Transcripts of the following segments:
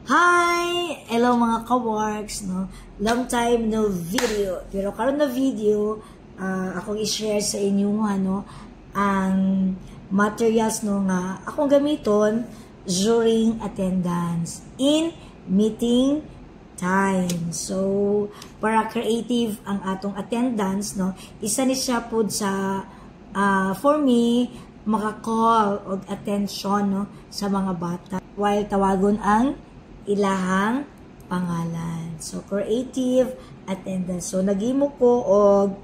Hi! Hello mga ka-works, no? Long time no video. Pero karon na video, akong i-share sa inyo ang materials nga akong gamiton during attendance in meeting time. So, para creative ang atong attendance, no? Isa ni siya po sa for me maka-call og attention, no, sa mga bata while tawagon ang ilahang pangalan. So, creative attendance. So, nagimo ko og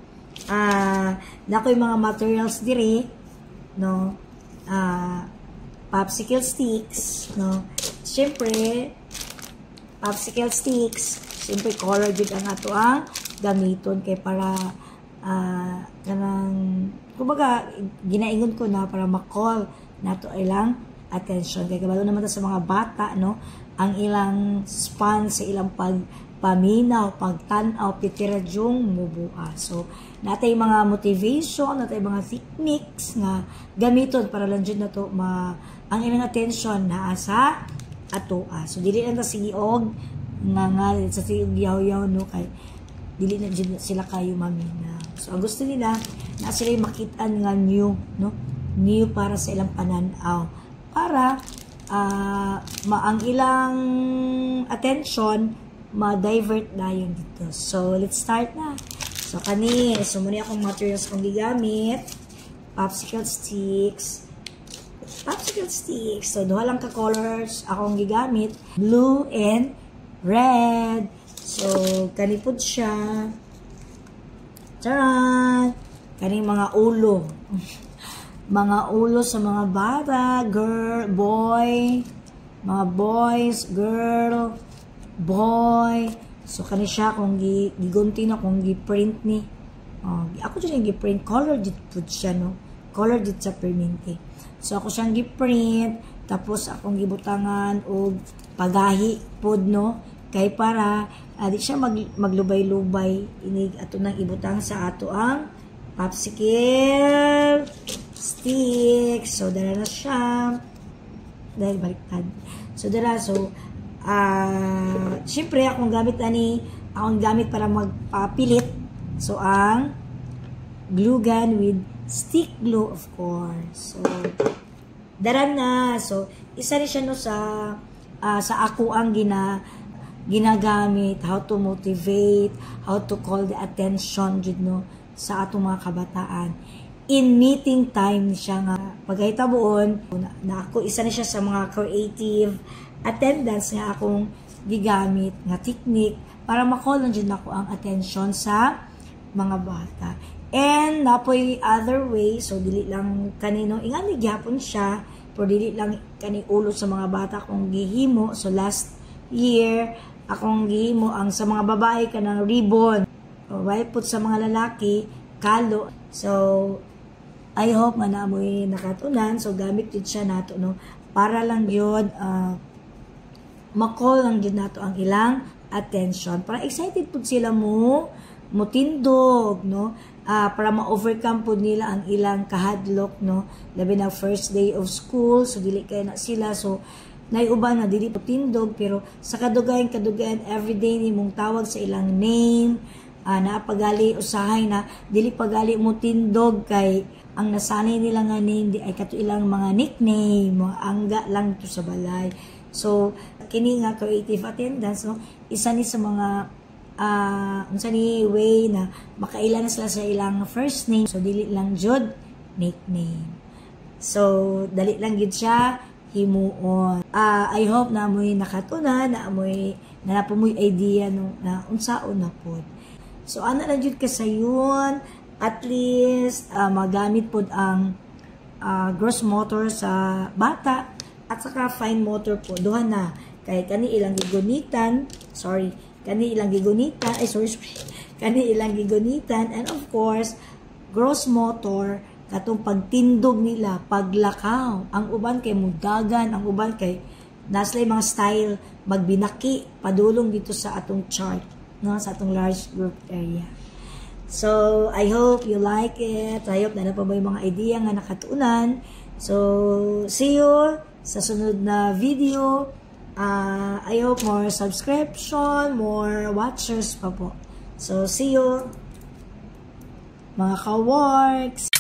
nakoy mga materials diri, no? Popsicle sticks, no? Siyempre, popsicle sticks, siyempre color jud ang ato ang gamiton kay para kanang kumbaga ginaingon ko na para ma-call nato ilang attention kay kabalo naman ta sa mga bata, no, ang ilang span sa ilang pagpaminaw, pagtan-aw, pitiradyong mubua. So natay mga motivation, natay mga techniques nga gamiton para lang jud nato ang ilang attention naa sa atoa. So dili lang ta sige og nga sa sige yaw-yaw, no, kay dili na jud sila kayo maminaw. So ang gusto nila na sila makitaan nga new, no, new para sa ilang pananaw, para ang ilang attention ma-divert na yun dito. So let's start na. So muna akong materials kong gigamit. Popsicle sticks. So duha lang ka colors akong gigamit, blue and red. So kani pud siya. Charan! Kaning mga ulo. Mga ulo sa mga bata, girl, boy, mga boys, girl, boy. So kani siya kung gigunti na kung gi-print ni. Ako dyan yung gi-print, color dit pud siya, no. Color dit sa perminti. So ako siyang gi-print, tapos akong gibutangan og pagahi pud, no. Kay para di siya maglubay-lubay, inig ato nang ibutang sa ato ang popsicle stick. So dala na siya, dahil baliktad. So dala, syempre akong gamit akong gamit para magpapilit. So ang glue gun with stick glue, of course. So dala na. So isa rin siya, no, sa ako ang ginagamit, how to motivate, how to call the attention, no, sa atong mga kabataan. In meeting time siya nga. Pagkahitabuon, na ako, isa na siya sa mga creative attendance nga akong gigamit nga technique para ma-call lang dyan ako ang attention sa mga bata. And napoy other way, so dili lang kanino, ingani gyapon siya, pero dili lang kani ulo sa mga bata akong gihimo. So last year, akong gihimo ang sa mga babae kanang ribbon, while put sa mga lalaki kalo. So I hope nga naamoy nakatunan. So gamit yun siya nato, no, para lang yun ma-call lang yun nato ang ilang attention, para excited po sila mutindog, no, para ma-overcome po nila ang ilang kahadlok, no, labi na first day of school. So dili kay na sila, so naiuban na dili po tindog, pero sa kadugayan everyday ni mong tawag sa ilang name, naapagali usahay na dili pagali mo tindog, kay ang nasanay nila nga name di ay kato ilang mga nickname, mga angga lang to sa balay. So kini nga creative attendance, no, isa ni sa mga unsa ni way na makailan na sila sa ilang first name. So dili lang jud nickname. So dali lang gid siya himuon. I hope na amoy nakatunan, na napumoy idea, no, na unsaon na pod. So ana lang jud kasayon, at least magamit pod ang gross motor sa bata at saka fine motor po duha na, kay kani ilang gigunitan, kani ilang gigunitan, and of course gross motor katong pagtindog nila, paglakaw. Ang uban kay mudagan, ang uban kay naslay mga style magbinaki padulong dito sa atong chart, no, sa atong large group area. So I hope you like it. I hope na pa may mga idea nga nakatunan. So see you sa sunod na video. I hope more subscription, more watchers pa po. So, see you, mga ka-works!